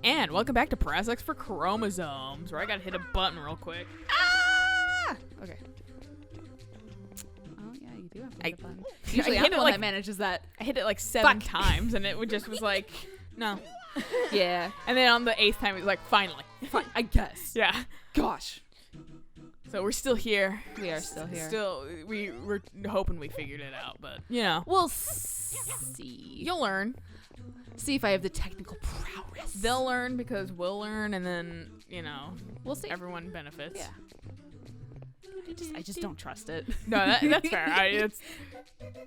And welcome back to Press X for Chromosomes, where I gotta hit a button real quick. Ah! Okay. Oh yeah, you do have to hit a button. Usually I'm the one that manages that. I hit it like 7 times, and it just was like, no. Yeah. And then on the 8th time, it was like, finally. Fine, I guess. Yeah. Gosh. So we're still here. We are still here. We're hoping we figured it out, but you know, we'll see. You'll learn. See if I have the technical prowess. They'll learn because we'll learn, and then we'll see. Everyone benefits. Yeah. I just don't trust it. No, that's fair.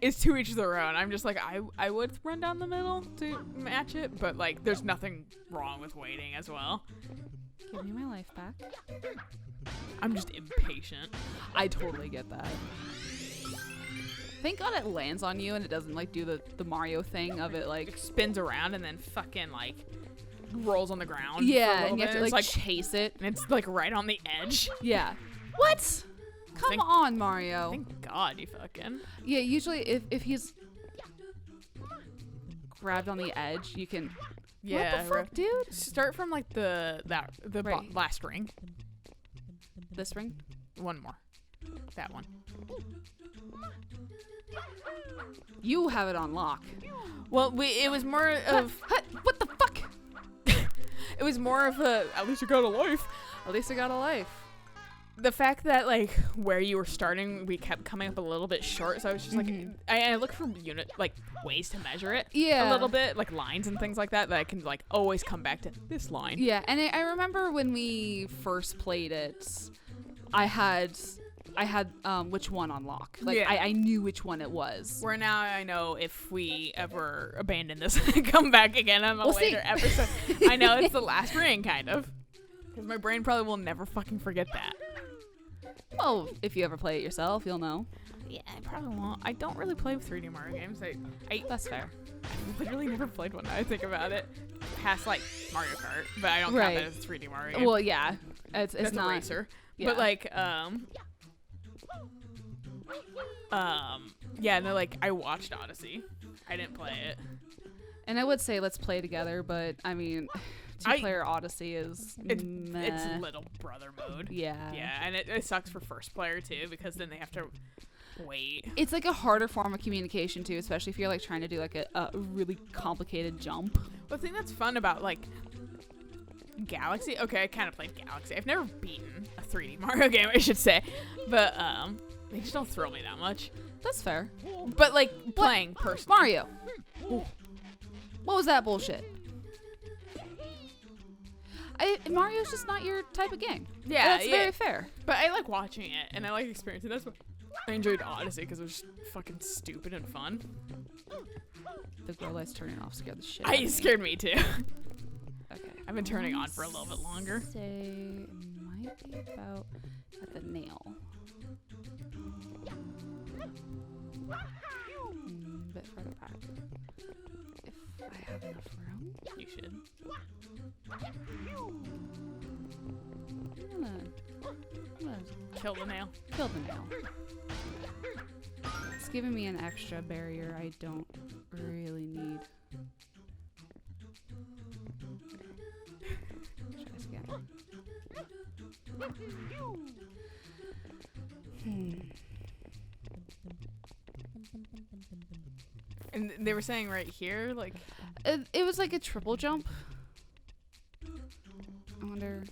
It's to each their own. I'm just like I would run down the middle to match it, but like there's nothing wrong with waiting as well. Give me my life back. I'm just impatient. I totally get that. Thank God it lands on you and it doesn't like do the Mario thing of it like spins around and then fucking like rolls on the ground. Yeah, and you have to like chase it. And it's like right on the edge. Yeah. What? Come on, Mario. Thank God you fucking. Yeah, usually if he's grabbed on the edge, you can. Yeah. What the fuck, dude? Start from like the last ring. This ring? One more. That one. You have it on lock. Well, it was more of what the fuck? It was more of a at least you got a life. At least I got a life. The fact that like where you were starting, we kept coming up a little bit short, so I was just like, I look for ways to measure it. Yeah. A little bit, like lines and things like that I can like always come back to this line. Yeah, and I remember when we first played it, I had which one on lock. Like yeah. I knew which one it was. Where now I know if we ever abandon this and come back again on a later episode. I know it's the last ring, kind of. Because my brain probably will never fucking forget that. Well, if you ever play it yourself, you'll know. Yeah, I probably won't. I don't really play 3D Mario games. That's fair. I literally never played one now I think about it. Past like Mario Kart, but I don't count that as a 3D Mario game. Well, yeah. It's That's not a racer. Yeah. But like yeah, no, like I watched Odyssey. I didn't play it. And I would say let's play together, but I mean, two-player Odyssey is it's little brother mode. Yeah. Yeah, and it sucks for first player too because then they have to wait. It's like a harder form of communication too, especially if you're like trying to do like a really complicated jump. The thing that's fun about like Galaxy, okay, I kind of played Galaxy. I've never beaten a 3D Mario game, I should say, but they just don't thrill me that much. That's fair. But like playing personally. Mario. Ooh. What was that bullshit? Mario's just not your type of game. Yeah, that's very fair. But I like watching it and I like experiencing it. That's what I enjoyed Odyssey because it was just fucking stupid and fun. The grow lights turning off scared the shit out of me. It scared me too. Okay. I've been turning on for a little bit longer. Say it might be about at the nail. Bit further back. If I have enough room. You should. I'm gonna Kill the nail. kill the nail. It's giving me an extra barrier I don't really need. Try this again. And they were saying right here, like... It was like a triple jump. I wonder...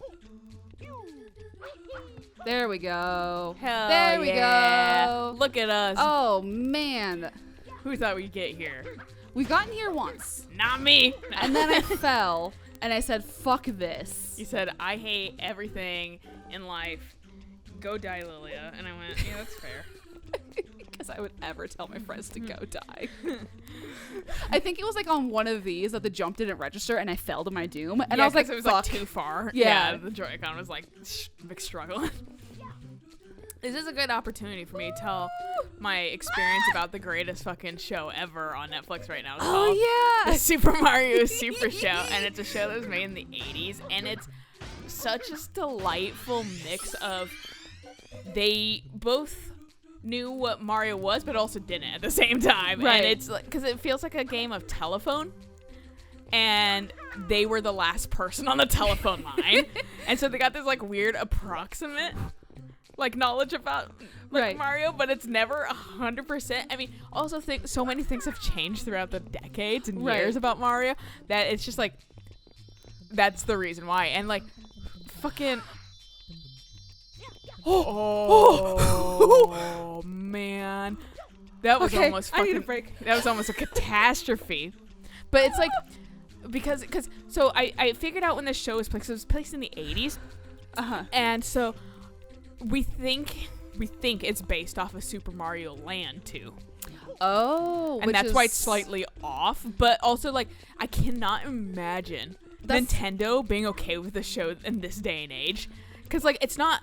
There we go. Hell there we go. Look at us. Oh, man. Who thought we'd get here? We've gotten here once. Not me. And then I fell, and I said, fuck this. You said, I hate everything in life. Go die, Lilia. And I went, yeah, that's fair. Because I would ever tell my friends to go die. I think it was like on one of these that the jump didn't register and I fell to my doom. And I was like, it was fuck. like too far. Yeah. The Joy-Con was like, big struggle. This is a good opportunity for me to tell my experience about the greatest fucking show ever on Netflix right now. It's called yeah. The Super Mario Super Show. And it's a show that was made in the 80s. And it's such a delightful mix of they both knew what Mario was, but also didn't at the same time. Right. And it's like, because it feels like a game of telephone. and they were the last person on the telephone line. And so they got this like weird approximate like knowledge about like Right. Mario, but it's never 100%. I mean, also think so many things have changed throughout the decades and Right. years about Mario that it's just like that's the reason why. And like fucking oh man. That was Okay, almost I need fucking a break. That was almost a catastrophe. But it's like because so I figured out when this show was placed. It was placed in the 80s. Uh-huh. And so we think it's based off of Super Mario Land 2. Oh, And that's why it's slightly off, but also like I cannot imagine Nintendo being okay with the show in this day and age, cuz like it's not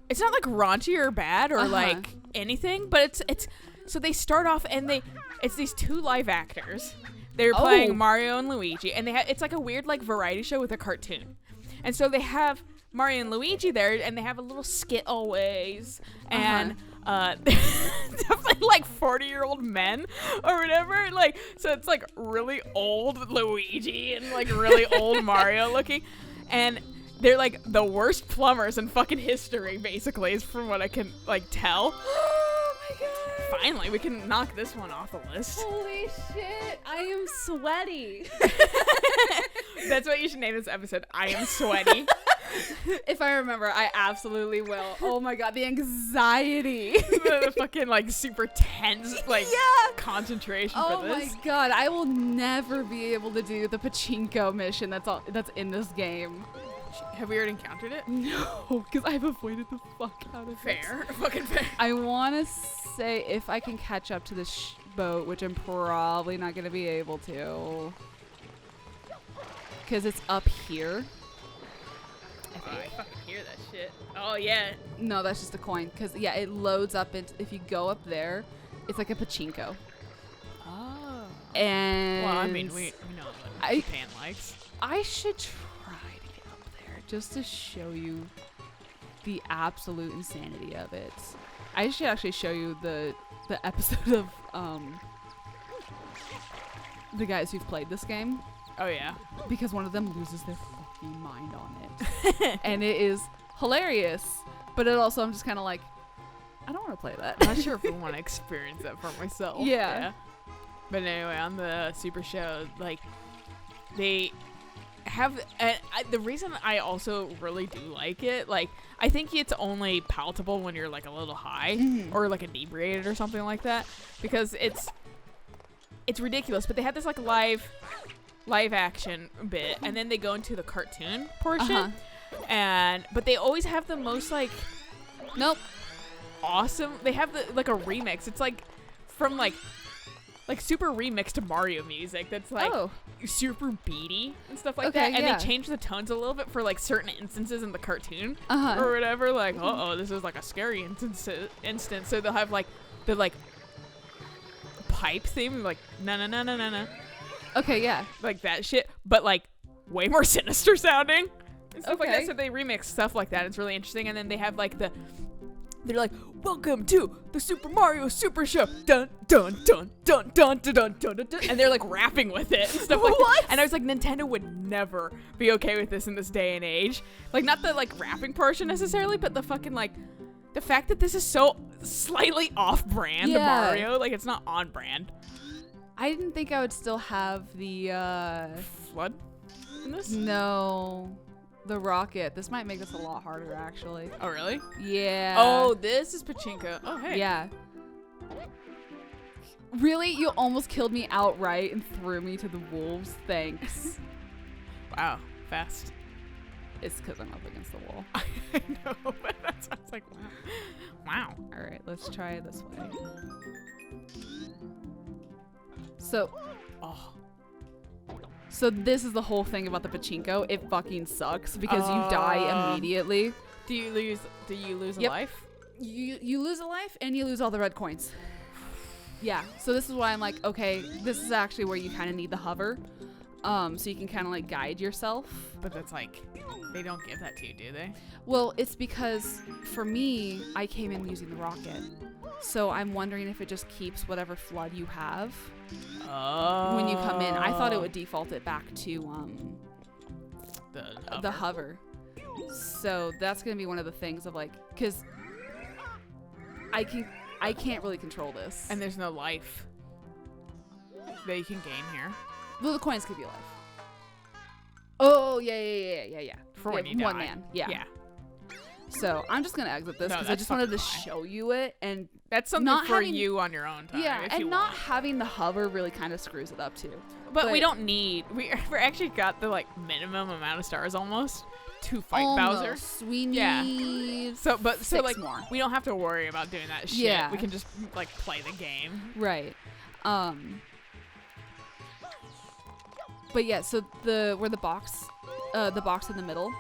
like raunchy or bad or like anything, but it's so they start off and it's these two live actors. They're playing Mario and Luigi, and it's like a weird like variety show with a cartoon. And so they have Mario and Luigi there, and they have a little skit always, and definitely like 40-year-old men or whatever. Like, so it's like really old Luigi and like really old Mario looking, and they're like the worst plumbers in fucking history, basically, is from what I can like tell. Oh my god. Finally, we can knock this one off the list. Holy shit, I am sweaty. That's what you should name this episode. I am sweaty. If I remember, I absolutely will. Oh my god, the anxiety. The fucking like super tense like concentration for this. Oh my god, I will never be able to do the pachinko mission that's in this game. Have we already encountered it? No, because I've avoided the fuck out of it. Fair. Fucking fair. I want to say if I can catch up to this boat, which I'm probably not going to be able to. Because it's up here. I fucking hear that shit. Oh, yeah. No, that's just a coin. Because, yeah, it loads up. If you go up there, it's like a pachinko. Oh. And Well, I mean, we know what Japan likes. I should try to get up there just to show you the absolute insanity of it. I should actually show you the episode of the guys who've played this game. Oh, yeah. Because one of them loses their fucking mind on it. And it is hilarious. But it also, I'm just kind of like, I don't want to play that. I'm not sure if I want to experience that for myself. Yeah. But anyway, on the Super Show, like, they have the reason I also really do like it, like, I think it's only palatable when you're like a little high or like inebriated or something like that, because it's ridiculous. But they have this like live action bit, and then they go into the cartoon portion, but they always have the most like awesome. They have like a remix. It's like from like super remixed Mario music that's like super beady and stuff like that, and they change the tones a little bit for like certain instances in the cartoon or whatever, like this is like a scary instance, so they'll have like the like pipe theme, like na Okay, yeah. like that shit, but like way more sinister sounding and stuff like that. So they remix stuff like that. It's really interesting. And then they have like they're like, welcome to the Super Mario Super Show, dun dun dun dun dun dun dun dun dun, and they're like rapping with it and stuff like that. And I was like, Nintendo would never be okay with this in this day and age. Like, not the like rapping portion necessarily, but the fucking like the fact that this is so slightly off-brand Mario, like it's not on brand. I didn't think I would still have the Flood in this? No. The rocket. This might make this a lot harder, actually. Oh, really? Yeah. Oh, this is pachinko. Oh, hey. Yeah. Really? You almost killed me outright and threw me to the wolves? Thanks. Wow. Fast. It's because I'm up against the wall. I know, but that sounds like wow. Wow. All right, let's try it this way. So this is the whole thing about the pachinko. It fucking sucks because you die immediately. Do you lose a life? You lose a life and you lose all the red coins. Yeah. So this is why I'm like, okay, this is actually where you kind of need the hover. so you can kind of like guide yourself. But that's like, they don't give that to you, do they? Well, it's because for me, I came in using the rocket. So I'm wondering if it just keeps whatever flood you have when you come in. I thought it would default it back to the hover. So that's going to be one of the things of like, because I can't really control this. And there's no life that you can gain here. Well, the coins could be life. Oh, yeah. For when you one die. man. Yeah. Yeah. So I'm just going to exit this because I just wanted to show you it. And that's something not for having, you on your own time. Yeah, if and you not want. having the hover really kind of screws it up too. But we don't need, we're actually got the like minimum amount of stars almost to fight Bowser. We need so like more. We don't have to worry about doing that shit. Yeah. We can just like play the game. Right. But yeah, so where the box in the middle,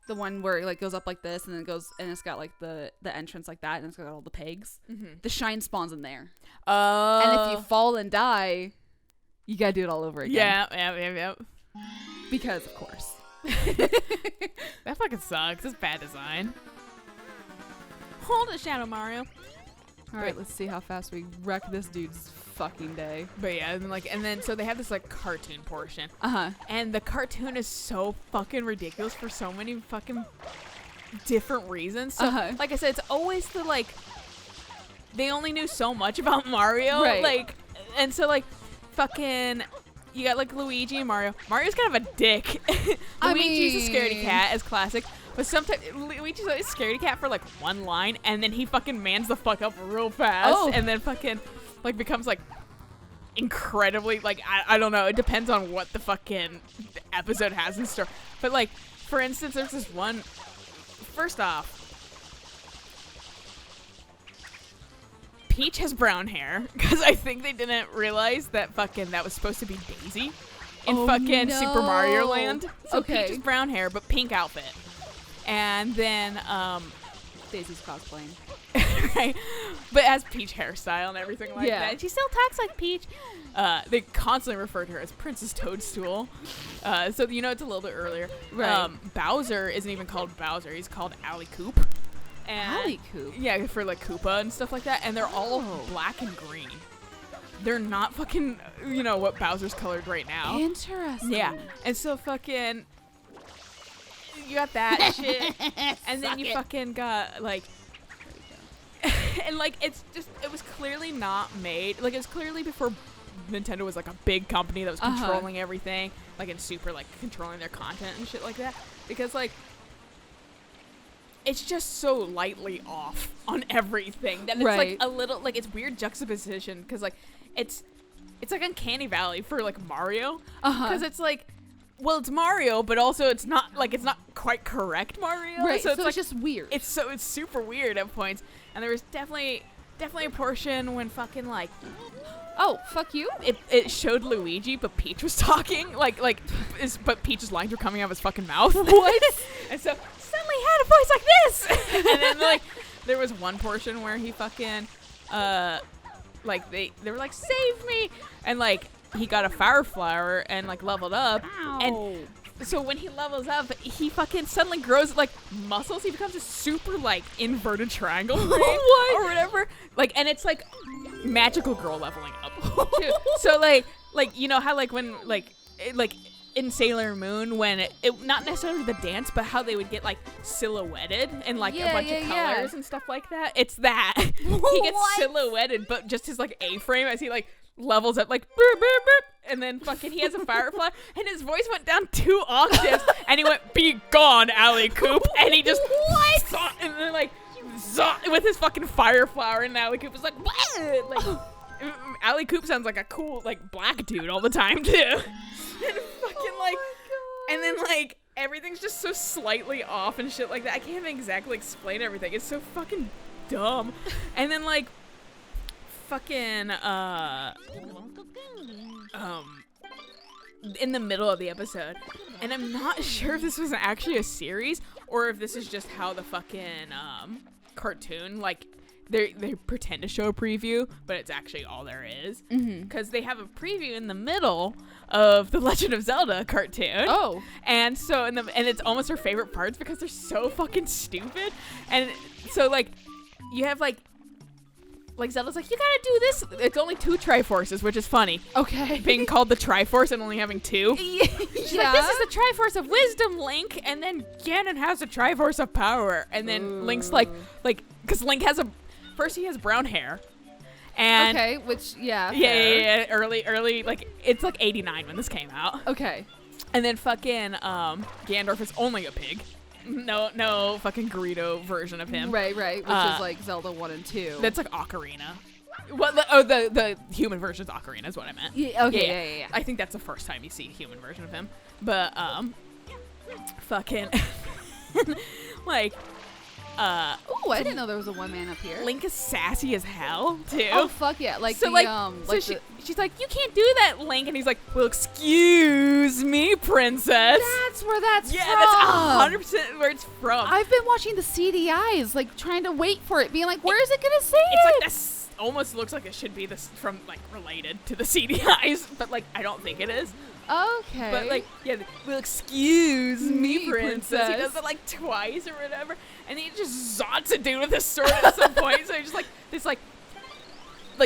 the one where it like goes up like this and then it goes and it's got like the entrance like that and it's got all the pegs. The shine spawns in there. And if you fall and die, you gotta do it all over again. Yeah. Because of course. That fucking sucks. It's bad design. Hold it, Shadow Mario. All right, let's see how fast we wreck this dude's fucking day. But yeah, and then so they have this like cartoon portion. And the cartoon is so fucking ridiculous for so many fucking different reasons. So like I said, it's always the like they only knew so much about Mario. Right. Like and so like fucking you got like Luigi and Mario. Mario's kind of a dick. Luigi's a scaredy cat as classic. But sometimes Luigi's always scaredy cat for like one line and then he fucking mans the fuck up real fast and then fucking like becomes like incredibly like I don't know, it depends on what the fucking episode has in store. But like for instance, there's this one, first off, Peach has brown hair because I think they didn't realize that fucking that was supposed to be Daisy in Super Mario Land. So Peach has brown hair but pink outfit. And then Daisy's cosplaying. Right, but as Peach hairstyle and everything like that. And she still talks like Peach. They constantly refer to her as Princess Toadstool. So you know it's a little bit earlier. Right. Bowser isn't even called Bowser. He's called Alley Coop. Alley Coop? Yeah, for like Koopa and stuff like that. And they're all black and green. They're not fucking, you know, what Bowser's colored right now. Interesting. Yeah. And so fucking, you got that shit. And then you fucking got like, and like it was clearly not made, like it was clearly before Nintendo was like a big company that was controlling everything, like and super like controlling their content and shit like that, because like it's just so lightly off on everything that it's like a little like it's weird juxtaposition because like it's like uncanny valley for like Mario because it's like, well, it's Mario, but also it's not quite correct Mario. Right. So it's like, just weird. It's super weird at points. And there was definitely a portion when fucking like, oh, fuck you. It showed Luigi, but Peach was talking but Peach's lines were coming out of his fucking mouth. What? And so suddenly he had a voice like this. And then like there was one portion where he fucking like they were like, save me, and like he got a fire flower and like leveled up. Ow. And so when he levels up, he fucking suddenly grows like muscles. He becomes a super like inverted triangle what? or whatever. Like, and it's like magical girl leveling up too. So like you know how like when like in Sailor Moon when it not necessarily the dance, but how they would get like silhouetted in like a bunch of colors and stuff like that. It's that he gets silhouetted, but just his like A-frame as he like levels up like burp, burp, burp, and then fucking he has a firefly and his voice went down 2 octaves and he went, be gone, Alley Coop, and he just and then like with his fucking fire flower, and Alley Coop was like, what? Like Alley Coop sounds like a cool like black dude all the time too. And fucking like and then like everything's just so slightly off and shit like that. I can't even exactly explain everything. It's so fucking dumb. And then like fucking in the middle of the episode, and I'm not sure if this was actually a series or if this is just how the fucking cartoon like they pretend to show a preview, but it's actually all there is. Because they have a preview in the middle of the Legend of Zelda cartoon. Oh. And so and it's almost her favorite parts because they're so fucking stupid. And so like you have like Zelda's like, you gotta do this. It's only 2 Triforces, which is funny. Okay. Being called the Triforce and only having 2. She's Yeah. like, this is the Triforce of Wisdom, Link. And then Ganon has the Triforce of Power. And then Link's like, because Link has first he has brown hair. And okay, which, yeah. Yeah. Early, like, it's like 89 when this came out. Okay. And then fucking Gandalf is only a pig. No fucking Gerudo version of him. Right, which is like Zelda 1 and 2. That's like Ocarina. The human version is Ocarina is what I meant. Yeah, okay, yeah. I think that's the first time you see a human version of him. But fucking like oh, I didn't know there was a one man up here. Link is sassy as hell too. Oh fuck yeah! Like so she's like, you can't do that, Link, and he's like, well, excuse me, princess. That's where that's from. That's 100% where it's from. I've been watching the CDIs, like trying to wait for it, being like, where is it gonna say it's it? like this almost looks like it should be this from like related to the CDIs, but like I don't think it is. Okay. But like, yeah, well, excuse me, princess. He does princess. it like twice or whatever, and he just zots a dude with a sword at some point. So he just like this like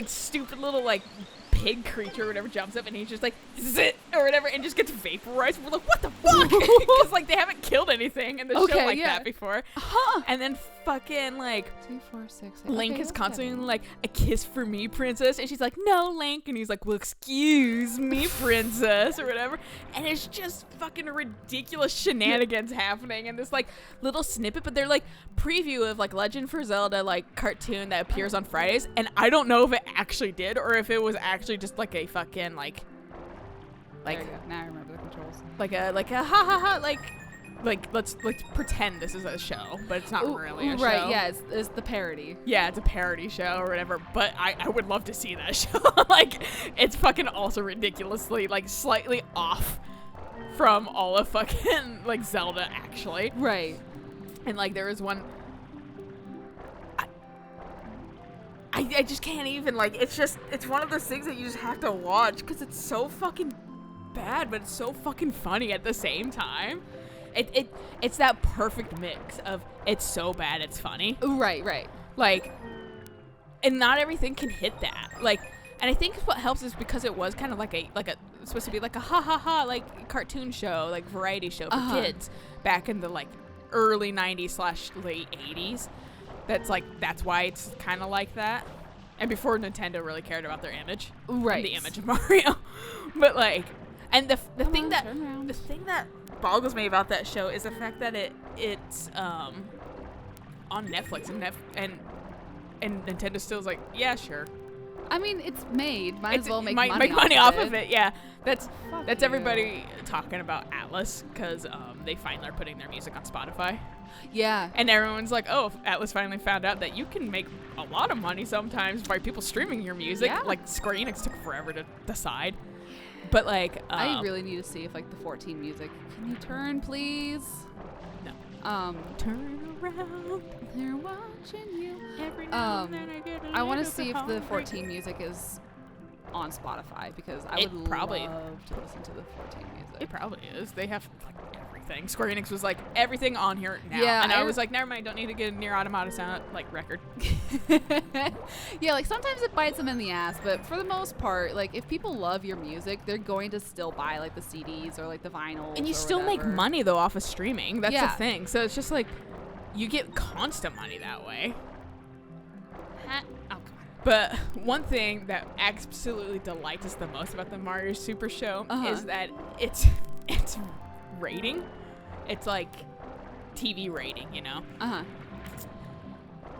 stupid little like pig creature or whatever jumps up, and he's just like zit or whatever, and just gets vaporized. We're like, what the fuck? Because like they haven't killed anything in the show like that before. Huh. And then fucking like 2, 4, 6. Link is constantly like, a kiss for me, princess, and she's like, no, Link, and he's like, well, excuse me, princess, or whatever, and it's just fucking ridiculous shenanigans happening in this like little snippet, but they're like preview of like Legend for Zelda like cartoon that appears on Fridays, and I don't know if it actually did or if it was actually just like a fucking like There you go. Now I remember the controls. like a ha ha ha like let's pretend this is a show, but it's not really a show. Right, yeah, it's the parody. Yeah, it's a parody show or whatever, but I would love to see that show. Like, it's fucking also ridiculously, like, slightly off from all of fucking, like, Zelda, actually. Right. And, like, there was one... I just can't even, like, it's one of those things that you just have to watch, because it's so fucking bad, but it's so fucking funny at the same time. It's that perfect mix of it's so bad it's funny. Right. Like, and not everything can hit that. Like, and I think what helps is because it was kind of like a supposed to be like a ha ha ha like cartoon show, like variety show for kids back in the like early 90s / late 80s. That's why it's kind of like that. And before Nintendo really cared about their image, right? The image of Mario, but like, and the thing that boggles me about that show is the fact that it's on Netflix and Nintendo still's like, yeah, sure. I mean, it's made. Might as well make money off of it. Yeah, that's Fuck everybody talking about Atlas because they finally are putting their music on Spotify. Yeah. And everyone's like, oh, Atlas finally found out that you can make a lot of money sometimes by people streaming your music. Yeah. Like Square Enix took forever to decide. But like, I really need to see if like the 14 music. Can you turn, please? No. Turn around. They're watching you. Every now and then I want to see if the 14 music is on Spotify because I would love to listen to the 14 music. It probably is. They have like everything. Square Enix was like everything on here now. Yeah, and I was like, never mind. Don't need to get a Nier Automata sound like record. Yeah, like sometimes it bites them in the ass, but for the most part, like if people love your music, they're going to still buy like the CDs or like the vinyls. And you still make money though off of streaming. That's Yeah. the thing. So it's just like you get constant money that way. Oh, But one thing that absolutely delights us the most about the Mario Super Show is that it's rating. It's like TV rating, you know.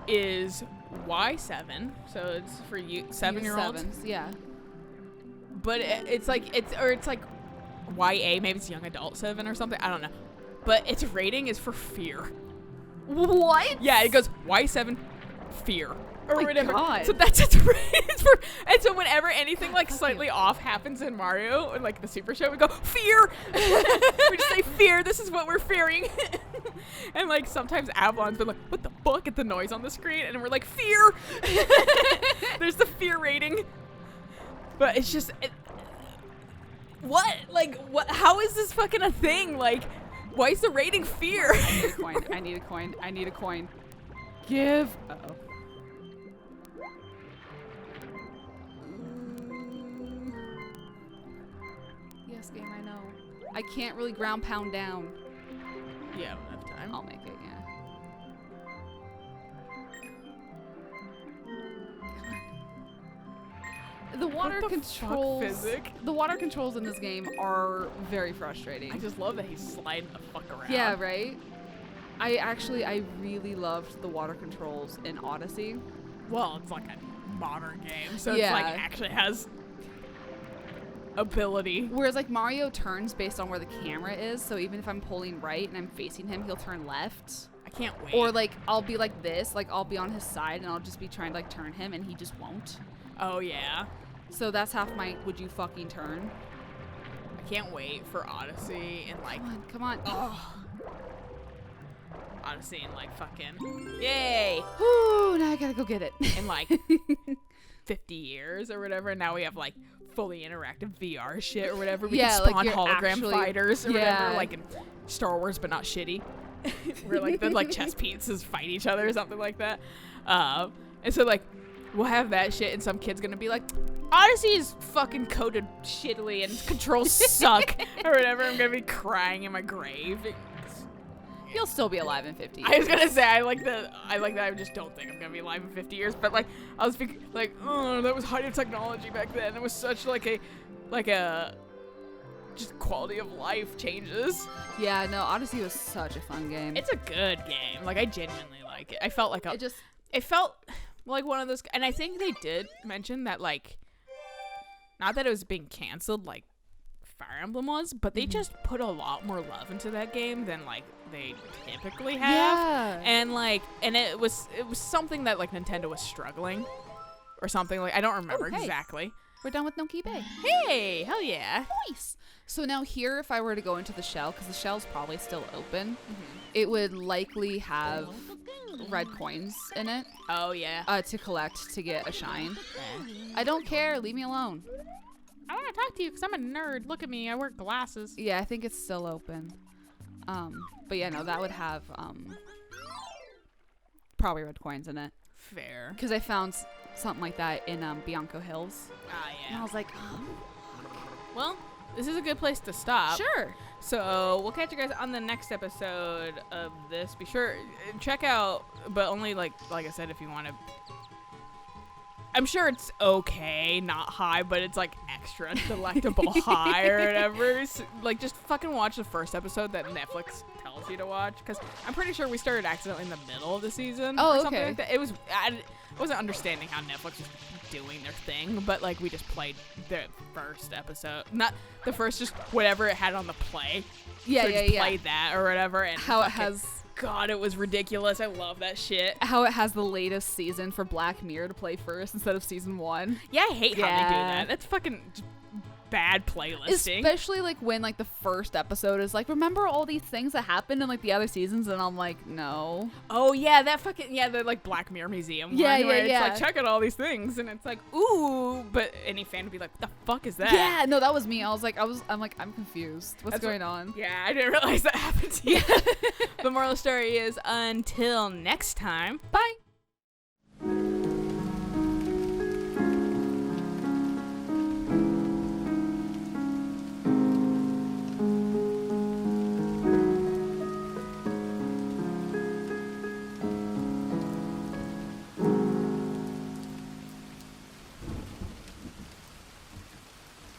Is Y7, so it's for you 7-year-olds. Yeah. But it's like YA, maybe it's young adult 7 or something. I don't know. But its rating is for fear. What? Yeah, it goes Y7 fear. or whatever. God. So that's its ratings for. And so whenever anything like slightly off happens in Mario, or like the Super Show, we go fear. We just say fear. This is what we're fearing. And like sometimes Avalon's been like, what the fuck at the noise on the screen, and we're like fear. There's the fear rating. But it's just. What? Like, what? How is this fucking a thing? Like, why is the rating fear? I need a coin. I need a coin. Give. Uh-oh. Yes, game, I know. I can't really ground pound down. Yeah, I don't have time. I'll make it, yeah. The water controls. The water controls in this game are very frustrating. I just love that he's sliding the fuck around. Yeah, right? I really loved the water controls in Odyssey. Well, it's like a modern game, so Yeah. it's like actually has ability. Whereas like Mario turns based on where the camera is, so even if I'm pulling right and I'm facing him, he'll turn left. I can't wait. Or like I'll be like this, like I'll be on his side and I'll just be trying to like turn him and he just won't. Oh yeah. So that's half my would you fucking turn. I can't wait for Odyssey and like Come on. oh. Odyssey and like fucking yay. Ooh, now I gotta go get it. In like 50 years or whatever, and now we have like fully interactive VR shit or whatever. We can spawn like hologram actually, fighters or whatever, like in Star Wars, but not shitty. Where like the like chess pieces fight each other or something like that. And so like we'll have that shit, and some kid's gonna be like, Odyssey is fucking coded shittily and controls suck or whatever. I'm gonna be crying in my grave. You'll still be alive in 50 years. I was gonna say I like that. I just don't think I'm gonna be alive in 50 years. But like I was thinking, like, oh, that was height of technology back then. It was such like a just quality of life changes. Yeah, no, Odyssey was such a fun game. It's a good game. Like I genuinely like it. I felt like it felt like one of those, and I think they did mention that like, not that it was being canceled like Fire Emblem was, but they just put a lot more love into that game than like they typically have. Yeah. And it was something that like Nintendo was struggling or something, like I don't remember exactly. We're done with Noki Bay. Hey, hell yeah. Nice. So now here, if I were to go into the shell, because the shell's probably still open, it would likely have red coins in it. Oh yeah. To collect to get a shine. I don't care. Leave me alone. I want to talk to you because I'm a nerd. Look at me. I wear glasses. Yeah, I think it's still open. But yeah, no, that would have probably red coins in it. Fair. Because I found something like that in Bianco Hills. Ah, yeah. And I was like, well, this is a good place to stop. Sure. So we'll catch you guys on the next episode of this. Be sure check out, but only like I said, if you want to. I'm sure it's okay, not high, but it's like extra delectable high or whatever. So, like just fucking watch the first episode that Netflix tells you to watch, because I'm pretty sure we started accidentally in the middle of the season or something like that. It was I wasn't understanding how Netflix was doing their thing, but like we just played the first episode, not the first, just whatever it had on the play. Yeah, so yeah, just yeah. played that or whatever, and how it has. God, it was ridiculous. I love that shit. How it has the latest season for Black Mirror to play first instead of season 1. Yeah, I hate how they do that. That's fucking bad playlisting. Especially like when like the first episode is like, remember all these things that happened in like the other seasons, and I'm like, no. Oh yeah, that fucking the like Black Mirror Museum one, where it's like, check out all these things, and it's like, ooh, but any fan would be like, what the fuck is that? Yeah, no, that was me. I'm confused. What's going on? Yeah, I didn't realize that happened to you. The moral of the story is, until next time, bye.